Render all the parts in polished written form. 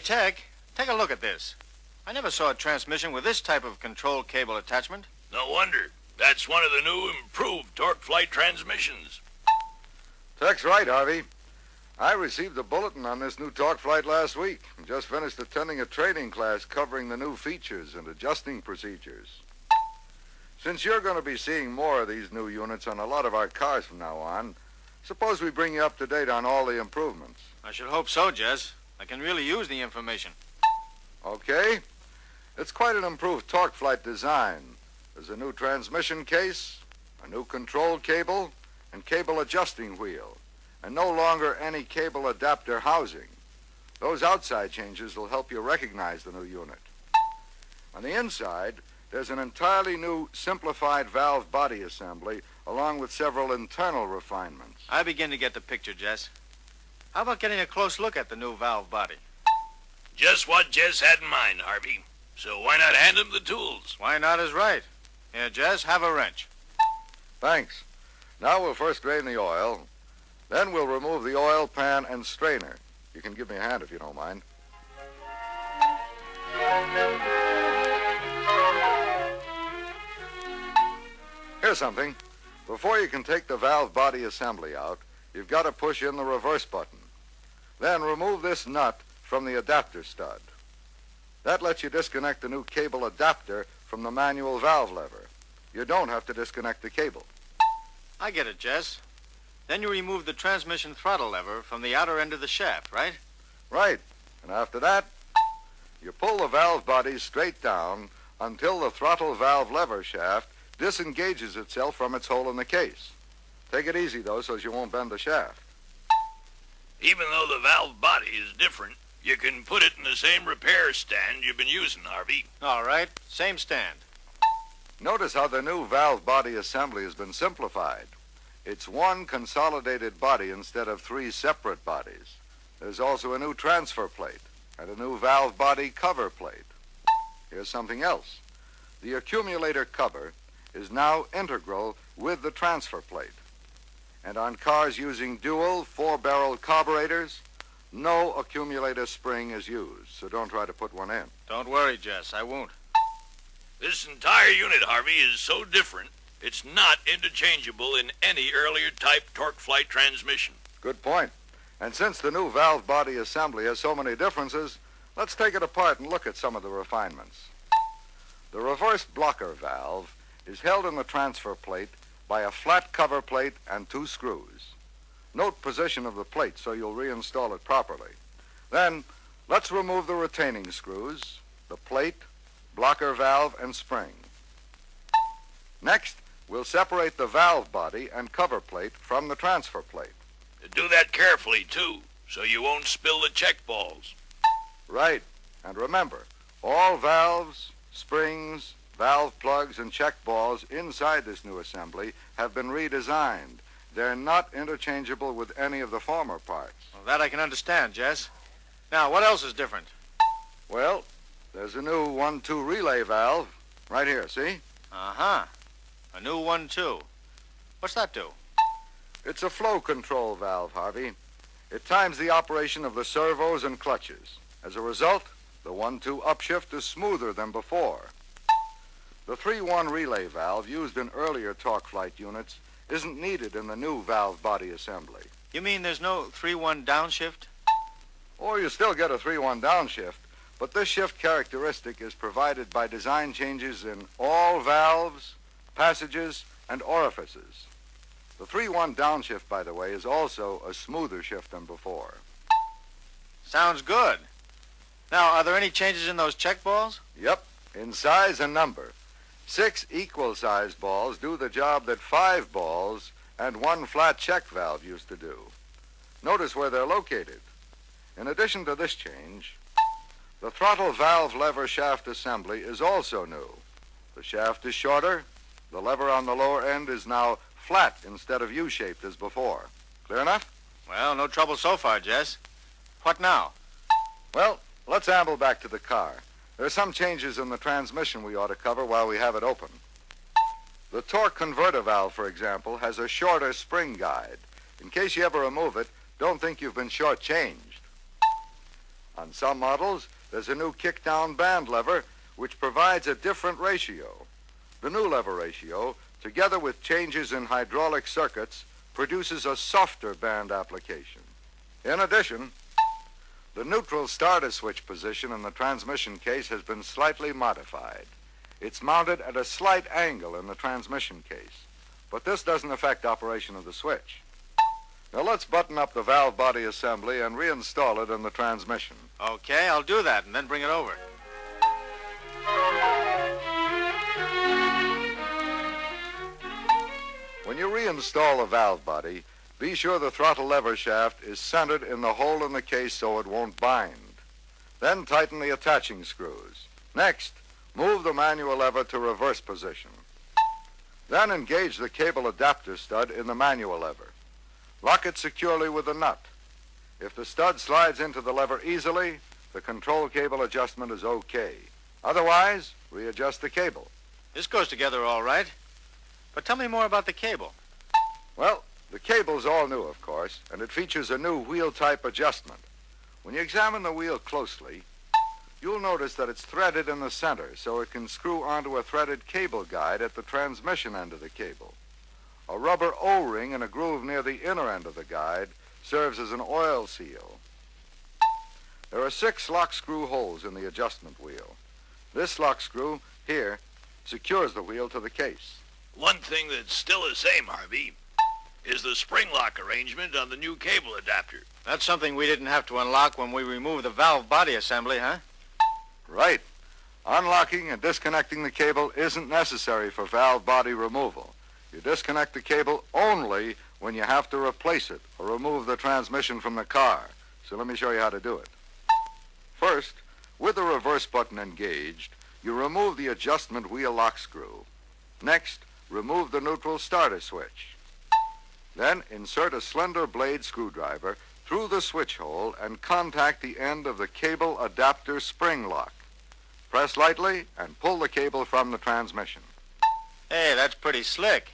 Tech, take a look at this. I never saw a transmission with this type of control cable attachment. No wonder. That's one of the new improved Torqueflite transmissions. Tech's right, Harvey. I received a bulletin on this new Torqueflite last week and just finished attending a training class covering the new features and adjusting procedures. Since you're going to be seeing more of these new units on a lot of our cars from now on, suppose we bring you up to date on all the improvements. I should hope so, Jess. I can really use the information. Okay. It's quite an improved Torqueflite design. There's a new transmission case, a new control cable, and cable adjusting wheel, and no longer any cable adapter housing. Those outside changes will help you recognize the new unit. On the inside, there's an entirely new simplified valve body assembly, along with several internal refinements. I begin to get the picture, Jess. How about getting a close look at the new valve body? Just what Jess had in mind, Harvey. So why not hand him the tools? Why not is right. Here, Jess, have a wrench. Thanks. Now we'll first drain the oil. Then we'll remove the oil pan and strainer. You can give me a hand if you don't mind. Here's something. Before you can take the valve body assembly out, you've got to push in the reverse button. Then remove this nut from the adapter stud. That lets you disconnect the new cable adapter from the manual valve lever. You don't have to disconnect the cable. I get it, Jess. Then you remove the transmission throttle lever from the outer end of the shaft, right? Right. And after that, you pull the valve body straight down until the throttle valve lever shaft disengages itself from its hole in the case. Take it easy, though, so you won't bend the shaft. Even though the valve body is different, you can put it in the same repair stand you've been using, Harvey. All right. Same stand. Notice how the new valve body assembly has been simplified. It's one consolidated body instead of three separate bodies. There's also a new transfer plate and a new valve body cover plate. Here's something else. The accumulator cover is now integral with the transfer plate. And on cars using dual four-barrel carburetors, no accumulator spring is used, so don't try to put one in. Don't worry, Jess. I won't. This entire unit, Harvey, is so different, it's not interchangeable in any earlier type Torqueflite transmission. Good point. And since the new valve body assembly has so many differences, let's take it apart and look at some of the refinements. The reverse blocker valve is held in the transfer plate by a flat cover plate and two screws. Note position of the plate so you'll reinstall it properly. Then, let's remove the retaining screws, the plate, blocker valve, and spring. Next, we'll separate the valve body and cover plate from the transfer plate. Do that carefully, too, so you won't spill the check balls. Right. And remember, all valves, springs, valve plugs, and check balls inside this new assembly have been redesigned. They're not interchangeable with any of the former parts. Well, that I can understand, Jess. Now, what else is different? Well, there's a new 1-2 relay valve right here, see? Uh-huh. A new 1-2. What's that do? It's a flow control valve, Harvey. It times the operation of the servos and clutches. As a result, the 1-2 upshift is smoother than before. The 3-1 relay valve used in earlier Torqueflite units isn't needed in the new valve body assembly. You mean there's no 3-1 downshift? Or you still get a 3-1 downshift, but this shift characteristic is provided by design changes in all valves, passages, and orifices. The 3-1 downshift, by the way, is also a smoother shift than before. Sounds good. Now, are there any changes in those check balls? Yep, in size and number. 6 equal-sized balls do the job that 5 balls and 1 flat check valve used to do. Notice where they're located. In addition to this change, the throttle valve lever shaft assembly is also new. The shaft is shorter. The lever on the lower end is now flat instead of U-shaped as before. Clear enough? Well, no trouble so far, Jess. What now? Well, let's amble back to the car. There are some changes in the transmission we ought to cover while we have it open. The torque converter valve, for example, has a shorter spring guide. In case you ever remove it, don't think you've been shortchanged. On some models, there's a new kick-down band lever which provides a different ratio. The new lever ratio, together with changes in hydraulic circuits, produces a softer band application. In addition, the neutral starter switch position in the transmission case has been slightly modified. It's mounted at a slight angle in the transmission case, but this doesn't affect operation of the switch. Now let's button up the valve body assembly and reinstall it in the transmission. Okay, I'll do that and then bring it over. When you reinstall the valve body, be sure the throttle lever shaft is centered in the hole in the case so it won't bind. Then tighten the attaching screws. Next, move the manual lever to reverse position. Then engage the cable adapter stud in the manual lever. Lock it securely with a nut. If the stud slides into the lever easily, the control cable adjustment is okay. Otherwise, readjust the cable. This goes together all right. But tell me more about the cable. Well, the cable's all new, of course, and it features a new wheel-type adjustment. When you examine the wheel closely, you'll notice that it's threaded in the center so it can screw onto a threaded cable guide at the transmission end of the cable. A rubber O-ring in a groove near the inner end of the guide serves as an oil seal. There are 6 lock screw holes in the adjustment wheel. This lock screw, here, secures the wheel to the case. One thing that's still the same, Harvey, is the spring lock arrangement on the new cable adapter. That's something we didn't have to unlock when we removed the valve body assembly, huh? Right. Unlocking and disconnecting the cable isn't necessary for valve body removal. You disconnect the cable only when you have to replace it or remove the transmission from the car. So let me show you how to do it. First, with the reverse button engaged, you remove the adjustment wheel lock screw. Next, remove the neutral starter switch. Then insert a slender blade screwdriver through the switch hole and contact the end of the cable adapter spring lock. Press lightly and pull the cable from the transmission. Hey, that's pretty slick.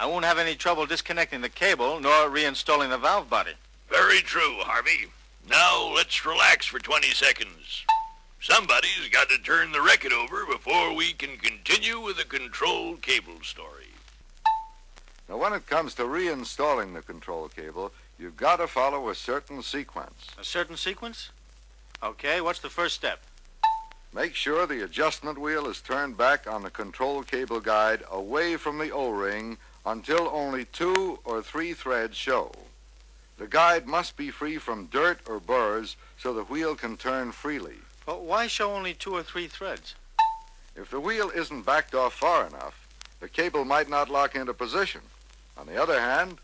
I won't have any trouble disconnecting the cable nor reinstalling the valve body. Very true, Harvey. Now let's relax for 20 seconds. Somebody's got to turn the record over before we can continue with the control cable story. Now, when it comes to reinstalling the control cable, you've got to follow a certain sequence. A certain sequence? Okay, what's the first step? Make sure the adjustment wheel is turned back on the control cable guide away from the O-ring until only 2 or 3 threads show. The guide must be free from dirt or burrs so the wheel can turn freely. But why show only 2 or 3 threads? If the wheel isn't backed off far enough, the cable might not lock into position. On the other hand,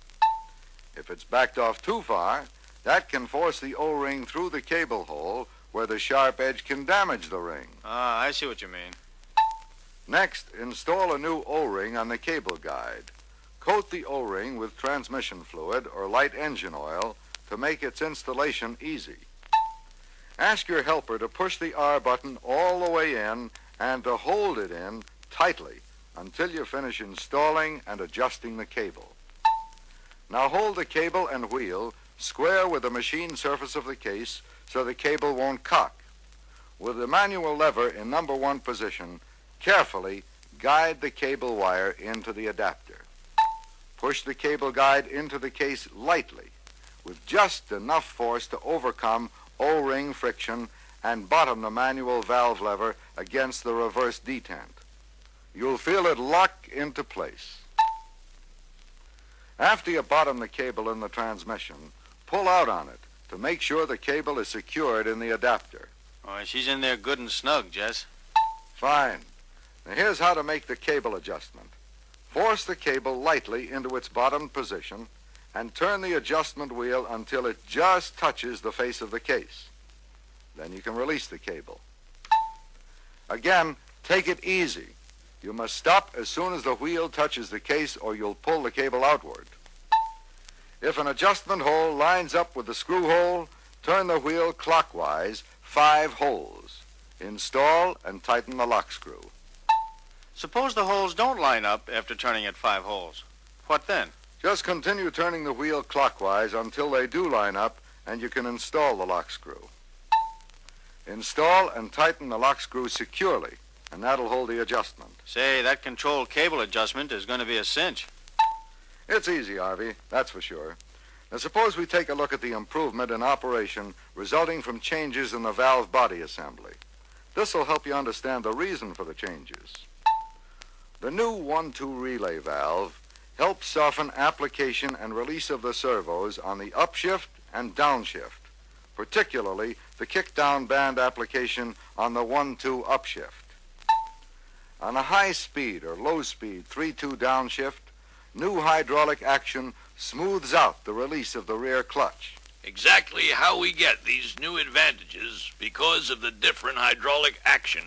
if it's backed off too far, that can force the O-ring through the cable hole where the sharp edge can damage the ring. Ah, I see what you mean. Next, install a new O-ring on the cable guide. Coat the O-ring with transmission fluid or light engine oil to make its installation easy. Ask your helper to push the R button all the way in and to hold it in tightly until you finish installing and adjusting the cable. Now hold the cable and wheel square with the machine surface of the case so the cable won't cock. With the manual lever in number 1 position, carefully guide the cable wire into the adapter. Push the cable guide into the case lightly with just enough force to overcome O-ring friction and bottom the manual valve lever against the reverse detent. You'll feel it lock into place. After you bottom the cable in the transmission, pull out on it to make sure the cable is secured in the adapter. Oh, she's in there good and snug, Jess. Fine. Now here's how to make the cable adjustment. Force the cable lightly into its bottomed position and turn the adjustment wheel until it just touches the face of the case. Then you can release the cable. Again, take it easy. You must stop as soon as the wheel touches the case or you'll pull the cable outward. If an adjustment hole lines up with the screw hole, turn the wheel clockwise 5 holes. Install and tighten the lock screw. Suppose the holes don't line up after turning it 5 holes. What then? Just continue turning the wheel clockwise until they do line up and you can install the lock screw. Install and tighten the lock screw securely, and that'll hold the adjustment. Say, that control cable adjustment is going to be a cinch. It's easy, Harvey, that's for sure. Now, suppose we take a look at the improvement in operation resulting from changes in the valve body assembly. This will help you understand the reason for the changes. The new 1-2 relay valve helps soften application and release of the servos on the upshift and downshift, particularly the kick-down band application on the 1-2 upshift. On a high-speed or low-speed 3-2 downshift, new hydraulic action smooths out the release of the rear clutch. Exactly how we get these new advantages because of the different hydraulic action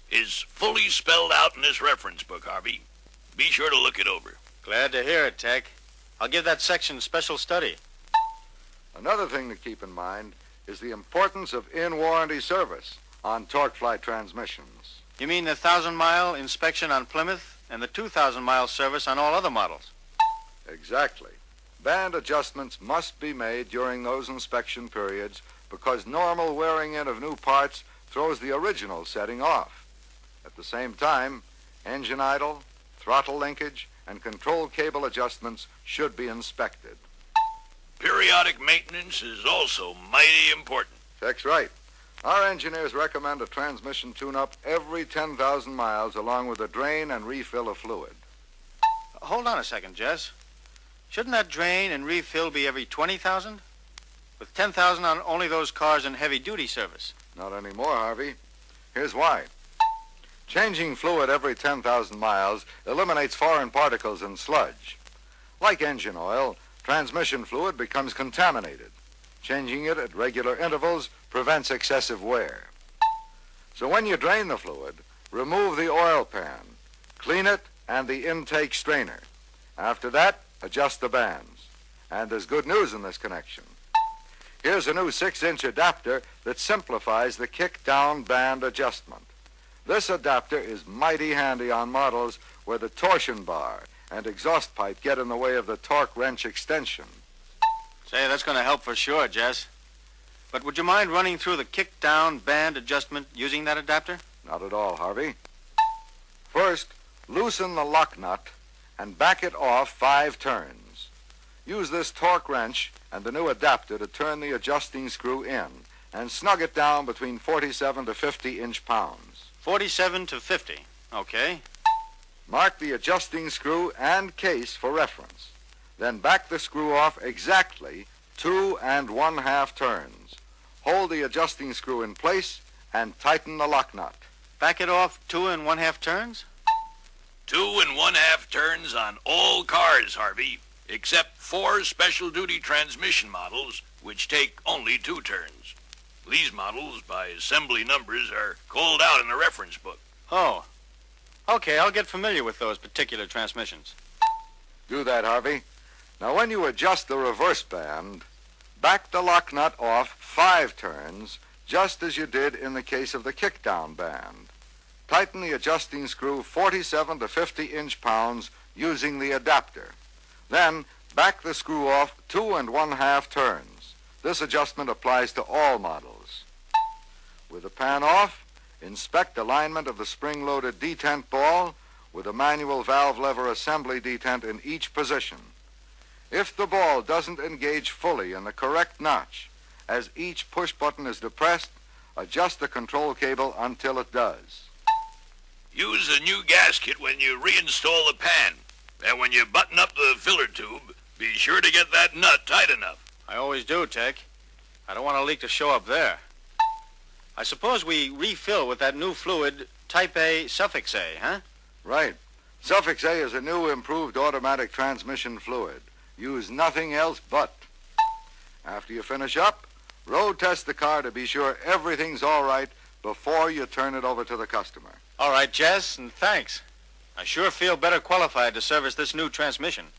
is fully spelled out in this reference book, Harvey. Be sure to look it over. Glad to hear it, Tech. I'll give that section special study. Another thing to keep in mind is the importance of in-warranty service on Torqueflite transmissions. You mean the 1,000-mile inspection on Plymouth and the 2,000-mile service on all other models? Exactly. Band adjustments must be made during those inspection periods because normal wearing in of new parts throws the original setting off. At the same time, engine idle, throttle linkage, and control cable adjustments should be inspected. Periodic maintenance is also mighty important. Tech's right. Our engineers recommend a transmission tune-up every 10,000 miles along with a drain and refill of fluid. Hold on a second, Jess. Shouldn't that drain and refill be every 20,000? With 10,000 on only those cars in heavy-duty service. Not anymore, Harvey. Here's why. Changing fluid every 10,000 miles eliminates foreign particles and sludge. Like engine oil, transmission fluid becomes contaminated. Changing it at regular intervals prevents excessive wear. So when you drain the fluid, remove the oil pan, clean it, and the intake strainer. After that, adjust the bands. And there's good news in this connection. Here's a new 6-inch adapter that simplifies the kick-down band adjustment. This adapter is mighty handy on models where the torsion bar and exhaust pipe get in the way of the torque wrench extension. Say, that's going to help for sure, Jess. But would you mind running through the kick-down band adjustment using that adapter? Not at all, Harvey. First, loosen the lock nut and back it off 5 turns. Use this torque wrench and the new adapter to turn the adjusting screw in and snug it down between 47 to 50 inch-pounds. 47 to 50. Okay. Mark the adjusting screw and case for reference. Then back the screw off exactly 2 1/2 turns. Hold the adjusting screw in place and tighten the lock nut. Back it off 2 1/2 turns? 2 1/2 turns on all cars, Harvey, except 4 special-duty transmission models, which take only 2 turns. These models, by assembly numbers, are called out in the reference book. Oh. Okay, I'll get familiar with those particular transmissions. Do that, Harvey. Now, when you adjust the reverse band, back the lock nut off 5 turns, just as you did in the case of the kick-down band. Tighten the adjusting screw 47 to 50 inch-pounds using the adapter. Then, back the screw off 2 1/2 turns. This adjustment applies to all models. With the pan off, inspect alignment of the spring-loaded detent ball with a manual valve lever assembly detent in each position. If the ball doesn't engage fully in the correct notch, as each push button is depressed, adjust the control cable until it does. Use a new gasket when you reinstall the pan. And when you button up the filler tube, be sure to get that nut tight enough. I always do, Tech. I don't want a leak to show up there. I suppose we refill with that new fluid, Type A Suffix A, huh? Right. Suffix A is a new improved automatic transmission fluid. Use nothing else but. After you finish up, road test the car to be sure everything's all right before you turn it over to the customer. All right, Jess, and thanks. I sure feel better qualified to service this new transmission.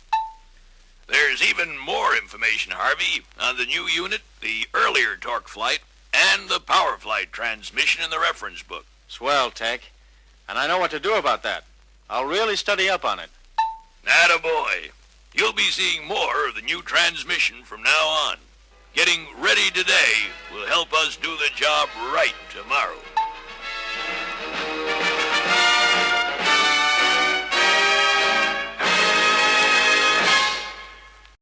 There's even more information, Harvey, on the new unit, the earlier Torqueflite, and the PowerFlite transmission in the reference book. Swell, Tech. And I know what to do about that. I'll really study up on it. Attaboy. You'll be seeing more of the new transmission from now on. Getting ready today will help us do the job right tomorrow.